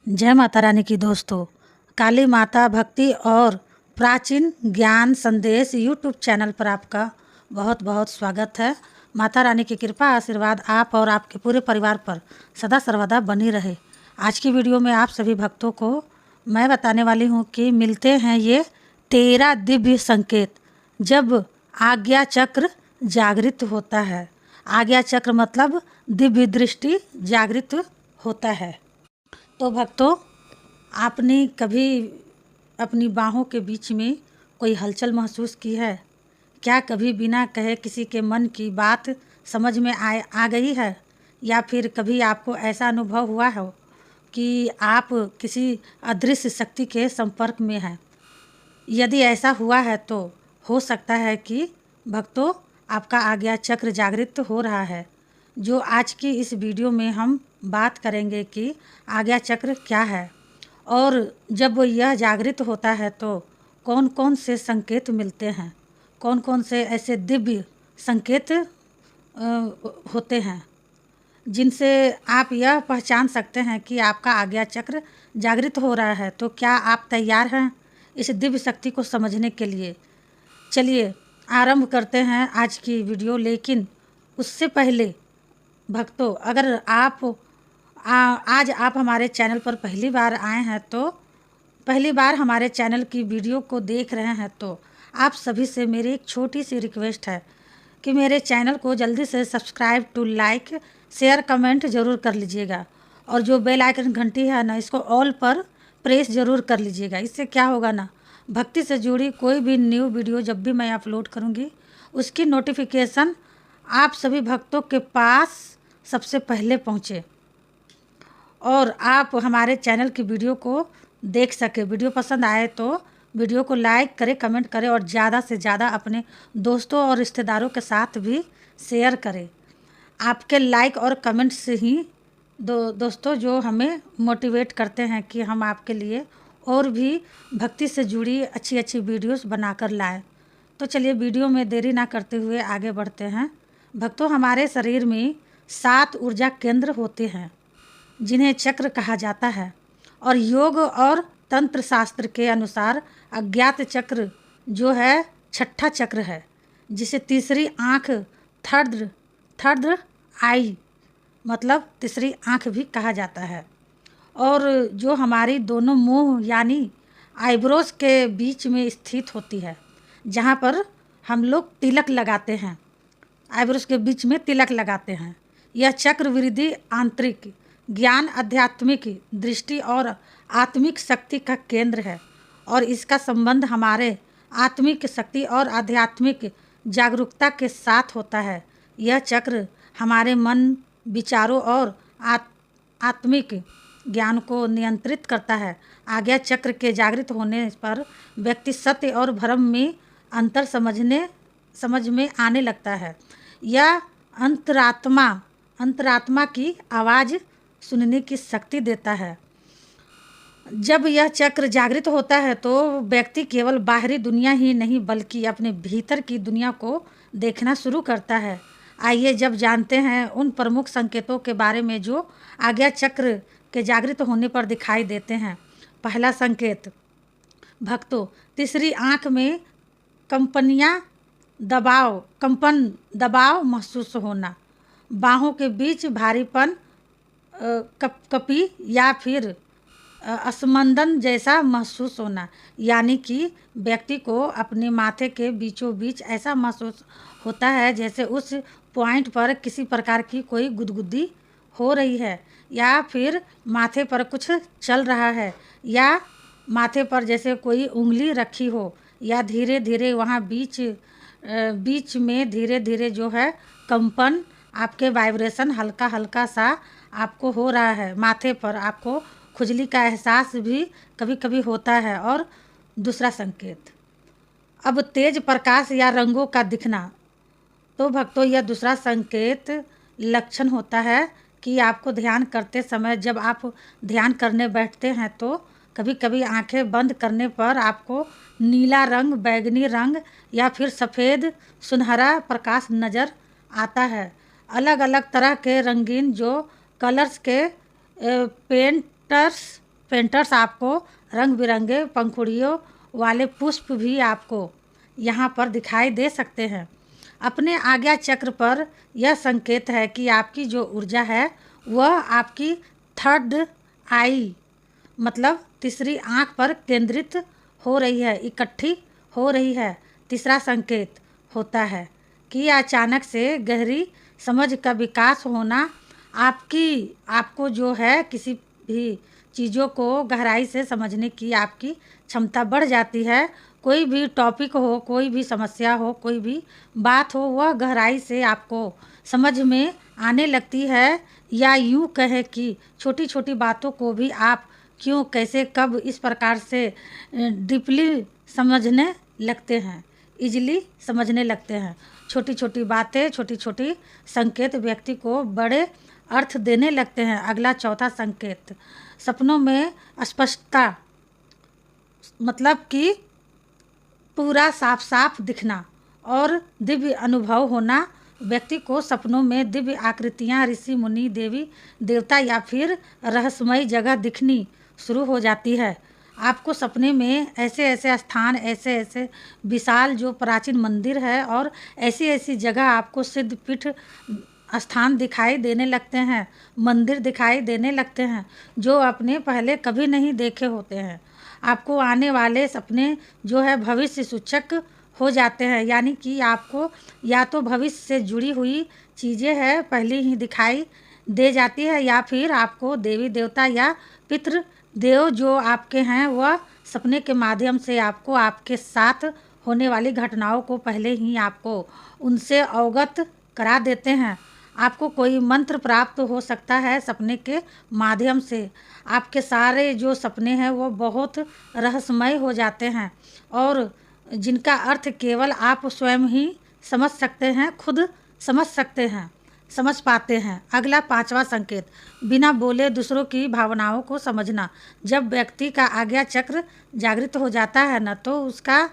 जय माता रानी की दोस्तों। काली माता भक्ति और प्राचीन ज्ञान संदेश यूट्यूब चैनल पर आपका बहुत बहुत स्वागत है। माता रानी की कृपा आशीर्वाद आप और आपके पूरे परिवार पर सदा सर्वदा बनी रहे। आज की वीडियो में आप सभी भक्तों को मैं बताने वाली हूँ कि मिलते हैं ये 13 दिव्य संकेत जब आज्ञा चक्र जागृत होता है। आज्ञा चक्र मतलब दिव्य दृष्टि जागृत होता है। तो भक्तों, आपने कभी अपनी बाहों के बीच में कोई हलचल महसूस की है? क्या कभी बिना कहे किसी के मन की बात समझ में आ गई है? या फिर कभी आपको ऐसा अनुभव हुआ हो कि आप किसी अदृश्य शक्ति के संपर्क में हैं? यदि ऐसा हुआ है तो हो सकता है कि भक्तों आपका आज्ञा चक्र जागृत हो रहा है। जो आज की इस वीडियो में हम बात करेंगे कि आज्ञा चक्र क्या है और जब यह जागृत होता है तो कौन कौन से संकेत मिलते हैं, कौन कौन से ऐसे दिव्य संकेत होते हैं जिनसे आप यह पहचान सकते हैं कि आपका आज्ञा चक्र जागृत हो रहा है। तो क्या आप तैयार हैं इस दिव्य शक्ति को समझने के लिए? चलिए आरंभ करते हैं आज की वीडियो। लेकिन उससे पहले भक्तों, अगर आज आप हमारे चैनल पर पहली बार आए हैं तो पहली बार हमारे चैनल की वीडियो को देख रहे हैं तो आप सभी से मेरी एक छोटी सी रिक्वेस्ट है कि मेरे चैनल को जल्दी से subscribe to like share comment ज़रूर कर लीजिएगा और जो बेल आइकन घंटी है ना, इसको ऑल पर प्रेस ज़रूर कर लीजिएगा। इससे क्या होगा ना, भक्ति से जुड़ी कोई भी न्यू वीडियो जब भी मैं अपलोड करूँगी उसकी नोटिफिकेशन आप सभी भक्तों के पास सबसे पहले पहुँचे और आप हमारे चैनल की वीडियो को देख सके। वीडियो पसंद आए तो वीडियो को लाइक करें, कमेंट करें और ज़्यादा से ज़्यादा अपने दोस्तों और रिश्तेदारों के साथ भी शेयर करें। आपके लाइक और कमेंट से ही दोस्तों जो हमें मोटिवेट करते हैं कि हम आपके लिए और भी भक्ति से जुड़ी अच्छी अच्छी वीडियोस बनाकर लाएं। तो चलिए वीडियो में देरी ना करते हुए आगे बढ़ते हैं। भक्तों, हमारे शरीर में 7 ऊर्जा केंद्र होते हैं जिन्हें चक्र कहा जाता है और योग और तंत्र शास्त्र के अनुसार अज्ञात चक्र जो है छठा चक्र है, जिसे तीसरी आँख थर्ड आई मतलब तीसरी आँख भी कहा जाता है। और जो हमारी दोनों मुंह यानी आईब्रोज के बीच में स्थित होती है, जहाँ पर हम लोग तिलक लगाते हैं। आईब्रोज के बीच में तिलक लगाते हैं। यह चक्र वृद्धि, आंतरिक ज्ञान, आध्यात्मिक दृष्टि और आत्मिक शक्ति का केंद्र है और इसका संबंध हमारे आत्मिक शक्ति और आध्यात्मिक जागरूकता के साथ होता है। यह चक्र हमारे मन, विचारों और आत्मिक ज्ञान को नियंत्रित करता है। आज्ञा चक्र के जागृत होने पर व्यक्ति सत्य और भ्रम में अंतर समझ में आने लगता है। यह अंतरात्मा की आवाज़ सुनने की शक्ति देता है। जब यह चक्र जागृत होता है तो व्यक्ति केवल बाहरी दुनिया ही नहीं बल्कि अपने भीतर की दुनिया को देखना शुरू करता है। आइए जब जानते हैं उन प्रमुख संकेतों के बारे में जो आज्ञा चक्र के जागृत होने पर दिखाई देते हैं। पहला संकेत भक्तों, तीसरी आँख में कंपन दबाव महसूस होना, बाहों के बीच भारीपन, कपी या फिर असमंदन जैसा महसूस होना, यानी कि व्यक्ति को अपने माथे के बीचों बीच ऐसा महसूस होता है जैसे उस पॉइंट पर किसी प्रकार की कोई गुदगुदी हो रही है या फिर माथे पर कुछ चल रहा है या माथे पर जैसे कोई उंगली रखी हो या धीरे धीरे वहाँ बीच में धीरे धीरे जो है कंपन, आपके वाइब्रेशन हल्का हल्का सा आपको हो रहा है। माथे पर आपको खुजली का एहसास भी कभी कभी होता है। और दूसरा संकेत, अब तेज प्रकाश या रंगों का दिखना। तो भक्तों, यह दूसरा संकेत लक्षण होता है कि आपको ध्यान करते समय जब आप ध्यान करने बैठते हैं तो कभी कभी आंखें बंद करने पर आपको नीला रंग, बैगनी रंग या फिर सफ़ेद सुनहरा प्रकाश नज़र आता है। अलग अलग तरह के रंगीन जो कलर्स के पेंटर्स पेंटर्स आपको रंग बिरंगे पंखुड़ियों वाले पुष्प भी आपको यहाँ पर दिखाई दे सकते हैं। अपने आज्ञा चक्र पर यह संकेत है कि आपकी जो ऊर्जा है वह आपकी थर्ड आई मतलब तीसरी आँख पर केंद्रित हो रही है, इकट्ठी हो रही है। तीसरा संकेत होता है कि अचानक से गहरी समझ का विकास होना, आपको जो है किसी भी चीज़ों को गहराई से समझने की आपकी क्षमता बढ़ जाती है। कोई भी टॉपिक हो, कोई भी समस्या हो, कोई भी बात हो, वह गहराई से आपको समझ में आने लगती है। या यूँ कहें कि छोटी छोटी बातों को भी आप क्यों, कैसे, कब इस प्रकार से डीपली समझने लगते हैं, इजली समझने लगते हैं। छोटी छोटी बातें, छोटी छोटी संकेत व्यक्ति को बड़े अर्थ देने लगते हैं। अगला चौथा संकेत, सपनों में स्पष्टता मतलब कि पूरा साफ साफ दिखना और दिव्य अनुभव होना। व्यक्ति को सपनों में दिव्य आकृतियाँ, ऋषि मुनि, देवी देवता या फिर रहस्यमयी जगह दिखनी शुरू हो जाती है। आपको सपने में ऐसे ऐसे स्थान, ऐसे ऐसे विशाल जो प्राचीन मंदिर है और ऐसी ऐसी जगह आपको सिद्ध पीठ स्थान दिखाई देने लगते हैं, मंदिर दिखाई देने लगते हैं जो आपने पहले कभी नहीं देखे होते हैं। आपको आने वाले सपने जो है भविष्य सूचक हो जाते हैं, यानी कि आपको या तो भविष्य से जुड़ी हुई चीज़ें हैं पहले ही दिखाई दे जाती है, या फिर आपको देवी देवता या पितृ देव जो आपके हैं वह सपने के माध्यम से आपको आपके साथ होने वाली घटनाओं को पहले ही आपको उनसे अवगत करा देते हैं। आपको कोई मंत्र प्राप्त हो सकता है सपने के माध्यम से। आपके सारे जो सपने हैं वो बहुत रहस्यमय हो जाते हैं और जिनका अर्थ केवल आप स्वयं ही समझ सकते हैं, खुद समझ सकते हैं, समझ पाते हैं। अगला पांचवा संकेत, बिना बोले दूसरों की भावनाओं को समझना। जब व्यक्ति का आज्ञा चक्र जागृत हो जाता है ना, तो उसका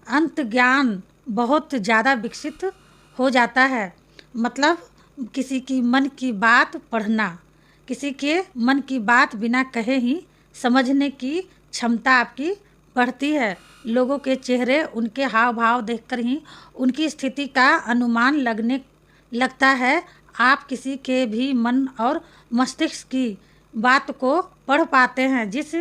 अंत ज्ञान बहुत ज़्यादा विकसित हो जाता है। मतलब किसी की मन की बात पढ़ना, किसी के मन की बात बिना कहे ही समझने की क्षमता आपकी बढ़ती है। लोगों के चेहरे, उनके हाव भाव देखकर ही उनकी स्थिति का अनुमान लगने लगता है। आप किसी के भी मन और मस्तिष्क की बात को पढ़ पाते हैं, जिस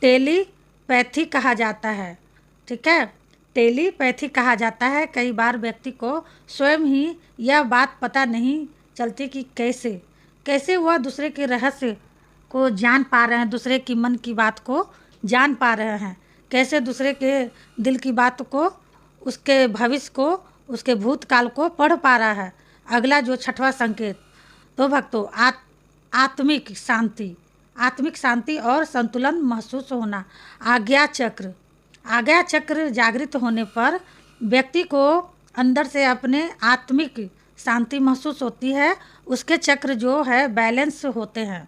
टेलीपैथी कहा जाता है। ठीक है, टेलीपैथी कहा जाता है। कई बार व्यक्ति को स्वयं ही यह बात पता नहीं चलती कि कैसे वह दूसरे के रहस्य को जान पा रहे हैं, दूसरे की मन की बात को जान पा रहे हैं, कैसे दूसरे के दिल की बात को, उसके भविष्य को, उसके भूतकाल को पढ़ पा रहा है। अगला जो छठवां संकेत, तो भक्तों आत्मिक शांति और संतुलन महसूस होना। आज्ञा चक्र जागृत होने पर व्यक्ति को अंदर से अपने आत्मिक शांति महसूस होती है। उसके चक्र जो है बैलेंस होते हैं।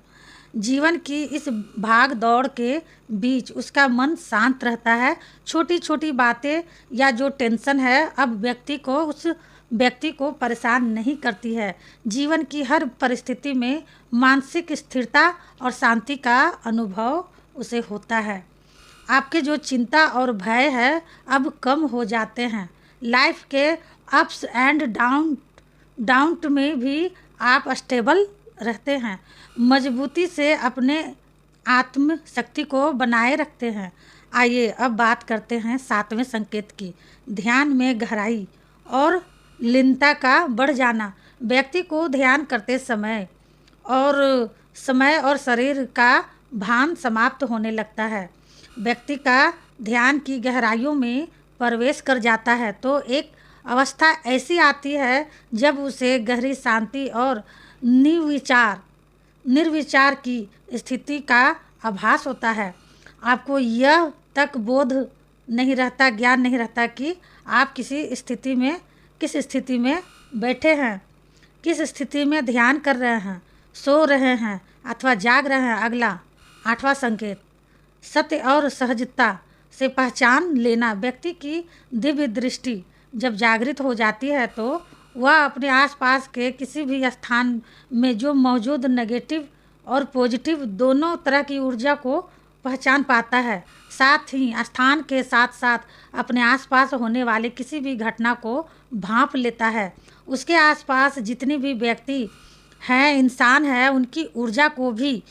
जीवन की इस भाग दौड़ के बीच उसका मन शांत रहता है। छोटी छोटी बातें या जो टेंशन है अब उस व्यक्ति को परेशान नहीं करती है। जीवन की हर परिस्थिति में मानसिक स्थिरता और शांति का अनुभव उसे होता है। आपके जो चिंता और भय है अब कम हो जाते हैं। लाइफ के अप्स एंड डाउन में भी आप स्टेबल रहते हैं, मजबूती से अपने आत्म शक्ति को बनाए रखते हैं। आइए अब बात करते हैं सातवें संकेत की, ध्यान में गहराई और लीनता का बढ़ जाना। व्यक्ति को ध्यान करते समय और शरीर का भान समाप्त होने लगता है। व्यक्ति का ध्यान की गहराइयों में प्रवेश कर जाता है तो एक अवस्था ऐसी आती है जब उसे गहरी शांति और निर्विचार की स्थिति का आभास होता है। आपको यह तक ज्ञान नहीं रहता कि आप किस स्थिति में बैठे हैं, किस स्थिति में ध्यान कर रहे हैं, सो रहे हैं अथवा जाग रहे हैं। अगला आठवां संकेत, सत्य और सहजता से पहचान लेना। व्यक्ति की दिव्य दृष्टि जब जागृत हो जाती है तो वह अपने आसपास के किसी भी स्थान में जो मौजूद नेगेटिव और पॉजिटिव दोनों तरह की ऊर्जा को पहचान पाता है। साथ ही स्थान के साथ साथ अपने आसपास होने वाले किसी भी घटना को भांप लेता है। उसके आसपास जितनी भी व्यक्ति हैं, इंसान है, उनकी ऊर्जा को भी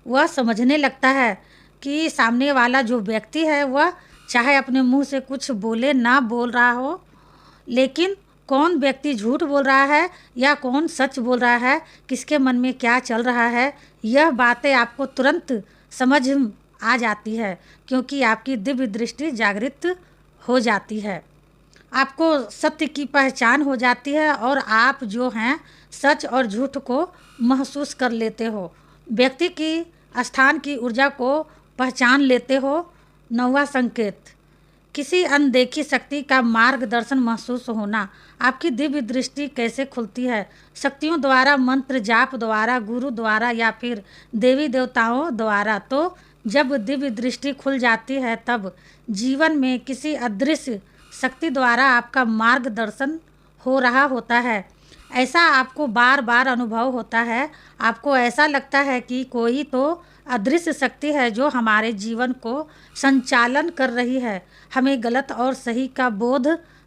वह समझने लगता है कि सामने वाला जो व्यक्ति है वह चाहे अपने मुंह से कुछ बोले ना बोल रहा हो, लेकिन कौन व्यक्ति झूठ बोल रहा है या कौन सच बोल रहा है, किसके मन में क्या चल रहा है, यह बातें आपको तुरंत समझ आ जाती है, क्योंकि आपकी दिव्य दृष्टि जागृत हो जाती है। आपको सत्य की पहचान हो जाती है और आप जो हैं सच और झूठ को महसूस कर लेते हो। व्यक्ति की स्थान की ऊर्जा को पहचान लेते हो। 9वां संकेत, किसी अनदेखी शक्ति का मार्गदर्शन महसूस होना। आपकी दिव्य दृष्टि कैसे खुलती है? शक्तियों द्वारा, मंत्र जाप द्वारा, गुरु द्वारा या फिर देवी देवताओं द्वारा। तो जब दिव्य दृष्टि खुल जाती है तब जीवन में किसी अदृश्य शक्ति द्वारा आपका मार्गदर्शन हो रहा होता है। ऐसा आपको बार बार अनुभव होता है। आपको ऐसा लगता है कि कोई तो अदृश्य शक्ति है जो हमारे जीवन को संचालन कर रही है, हमें गलत और सही का बोध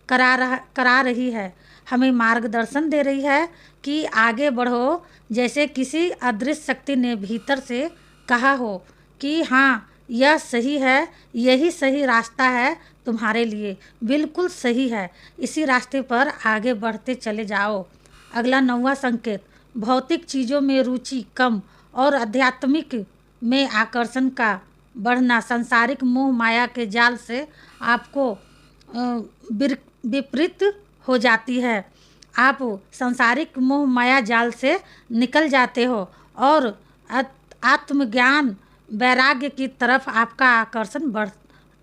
करा रही है, हमें मार्गदर्शन दे रही है कि आगे बढ़ो। जैसे किसी अदृश्य शक्ति ने भीतर से कहा हो कि हाँ, यह सही है, यही सही रास्ता है तुम्हारे लिए, बिल्कुल सही है, इसी रास्ते पर आगे बढ़ते चले जाओ। अगला 9वां संकेत, भौतिक चीज़ों में रुचि कम और आध्यात्मिक में आकर्षण का बढ़ना। सांसारिक मोह माया के जाल से आपको विपरीत हो जाती है। आप सांसारिक मोह माया जाल से निकल जाते हो और आत्मज्ञान वैराग्य की तरफ आपका आकर्षण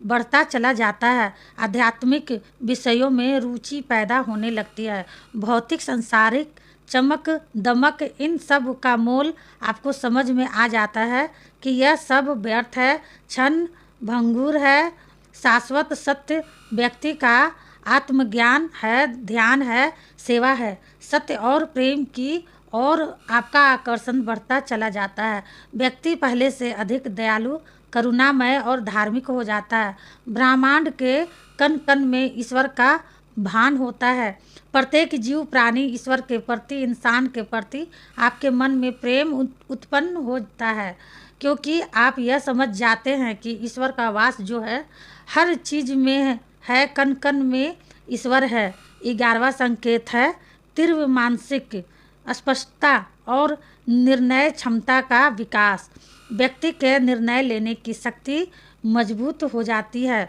बढ़ता चला जाता है। आध्यात्मिक विषयों में रुचि पैदा होने लगती है। भौतिक सांसारिक चमक दमक, इन सब का मोल आपको समझ में आ जाता है कि यह सब व्यर्थ है, क्षण भंगुर है। शाश्वत सत्य व्यक्ति का आत्मज्ञान है, ध्यान है, सेवा है, सत्य और प्रेम की और आपका आकर्षण बढ़ता चला जाता है। व्यक्ति पहले से अधिक दयालु, करुणामय और धार्मिक हो जाता है। ब्रह्मांड के कण कण में ईश्वर का भान होता है। प्रत्येक जीव प्राणी ईश्वर के प्रति, इंसान के प्रति आपके मन में प्रेम उत्पन्न होता है, क्योंकि आप यह समझ जाते हैं कि ईश्वर का वास जो है हर चीज़ में है, कण कण में ईश्वर है। 11वां संकेत है तीव्र मानसिक स्पष्टता और निर्णय क्षमता का विकास। व्यक्ति के निर्णय लेने की शक्ति मजबूत हो जाती है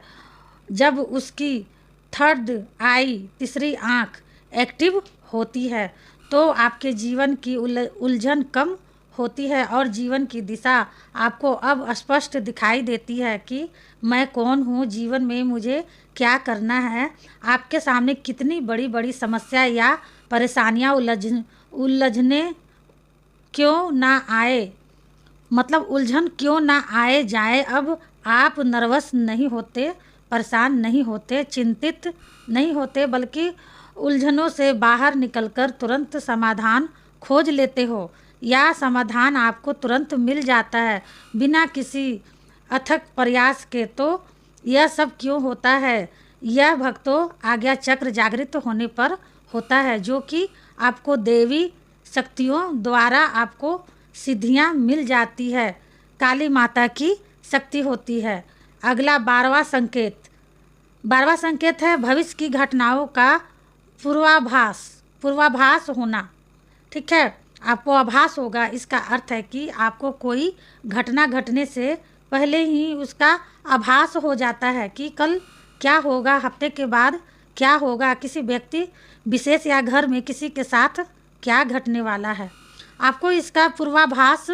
जब उसकी थर्ड आई, तीसरी आँख एक्टिव होती है, तो आपके जीवन की उलझन कम होती है और जीवन की दिशा आपको अब स्पष्ट दिखाई देती है कि मैं कौन हूँ, जीवन में मुझे क्या करना है। आपके सामने कितनी बड़ी बड़ी समस्या या परेशानियाँ उलझने क्यों ना आए, मतलब उलझन क्यों ना आए जाए, अब आप नर्वस नहीं होते, परेशान नहीं होते, चिंतित नहीं होते, बल्कि उलझनों से बाहर निकलकर तुरंत समाधान खोज लेते हो या समाधान आपको तुरंत मिल जाता है बिना किसी अथक प्रयास के। तो यह सब क्यों होता है? यह भक्तों आज्ञा चक्र जागृत होने पर होता है, जो कि आपको देवी शक्तियों द्वारा आपको सिद्धियां मिल जाती है। काली माता की शक्ति होती है। अगला 12वां संकेत, 12वां संकेत है भविष्य की घटनाओं का पूर्वाभास होना। ठीक है, आपको आभास होगा, इसका अर्थ है कि आपको कोई घटना घटने से पहले ही उसका आभास हो जाता है कि कल क्या होगा, हफ्ते के बाद क्या होगा, किसी व्यक्ति विशेष या घर में किसी के साथ क्या घटने वाला है। आपको इसका पूर्वाभास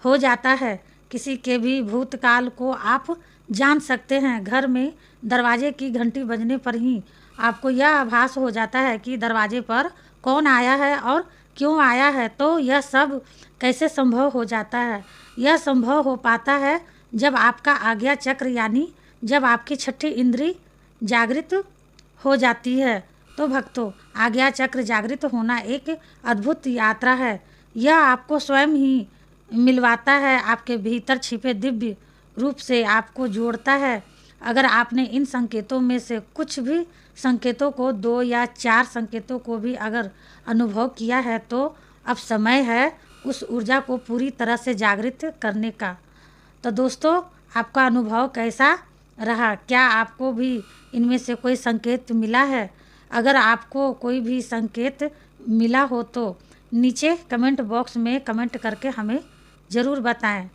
हो जाता है। किसी के भी भूतकाल को आप जान सकते हैं। घर में दरवाजे की घंटी बजने पर ही आपको यह आभास हो जाता है कि दरवाजे पर कौन आया है और क्यों आया है। तो यह सब कैसे संभव हो जाता है? यह संभव हो पाता है जब आपका आज्ञा चक्र यानी जब आपकी छठी इंद्री जागृत हो जाती है। तो भक्तों, आज्ञा चक्र जागृत होना एक अद्भुत यात्रा है। यह आपको स्वयं ही मिलवाता है, आपके भीतर छिपे दिव्य रूप से आपको जोड़ता है। अगर आपने इन संकेतों में से कुछ भी संकेतों को, 2 या 4 संकेतों को भी अगर अनुभव किया है, तो अब समय है उस ऊर्जा को पूरी तरह से जागृत करने का। तो दोस्तों, आपका अनुभव कैसा रहा? क्या आपको भी इनमें से कोई संकेत मिला है? अगर आपको कोई भी संकेत मिला हो तो नीचे कमेंट बॉक्स में कमेंट करके हमें ज़रूर बताएं।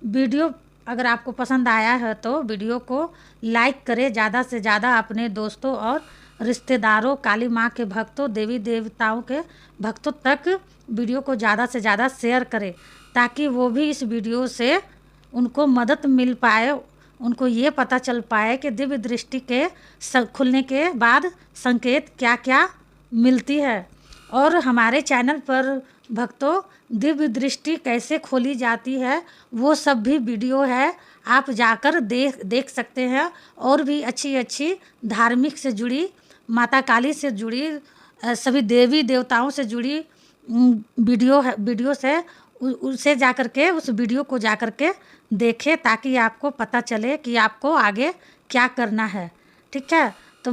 वीडियो अगर आपको पसंद आया है तो वीडियो को लाइक करें, ज़्यादा से ज़्यादा अपने दोस्तों और रिश्तेदारों, काली माँ के भक्तों, देवी देवताओं के भक्तों तक वीडियो को ज़्यादा से ज़्यादा शेयर करें, ताकि वो भी इस वीडियो से उनको मदद मिल पाए, उनको ये पता चल पाए कि दिव्य दृष्टि के खुलने के बाद संकेत क्या क्या मिलती है। और हमारे चैनल पर भक्तों दिव्य दृष्टि कैसे खोली जाती है वो सब भी वीडियो है, आप जाकर देख सकते हैं। और भी अच्छी अच्छी धार्मिक से जुड़ी, माता काली से जुड़ी, सभी देवी देवताओं से जुड़ी वीडियोस है, उसे जाकर के उस वीडियो को जाकर के देखें, ताकि आपको पता चले कि आपको आगे क्या करना है। ठीक है, तो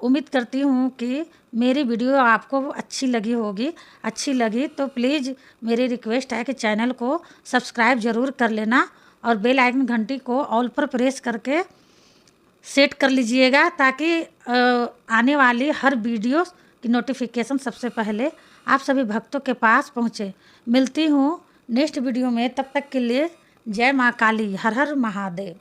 उम्मीद करती हूँ कि मेरी वीडियो आपको अच्छी लगी होगी। अच्छी लगी तो प्लीज़ मेरी रिक्वेस्ट है कि चैनल को सब्सक्राइब ज़रूर कर लेना और बेल आइकन घंटी को ऑल पर प्रेस करके सेट कर लीजिएगा, ताकि आने वाली हर वीडियो की नोटिफिकेशन सबसे पहले आप सभी भक्तों के पास पहुँचे। मिलती हूँ नेक्स्ट वीडियो में, तब तक के लिए जय माँ काली, हर हर महादेव।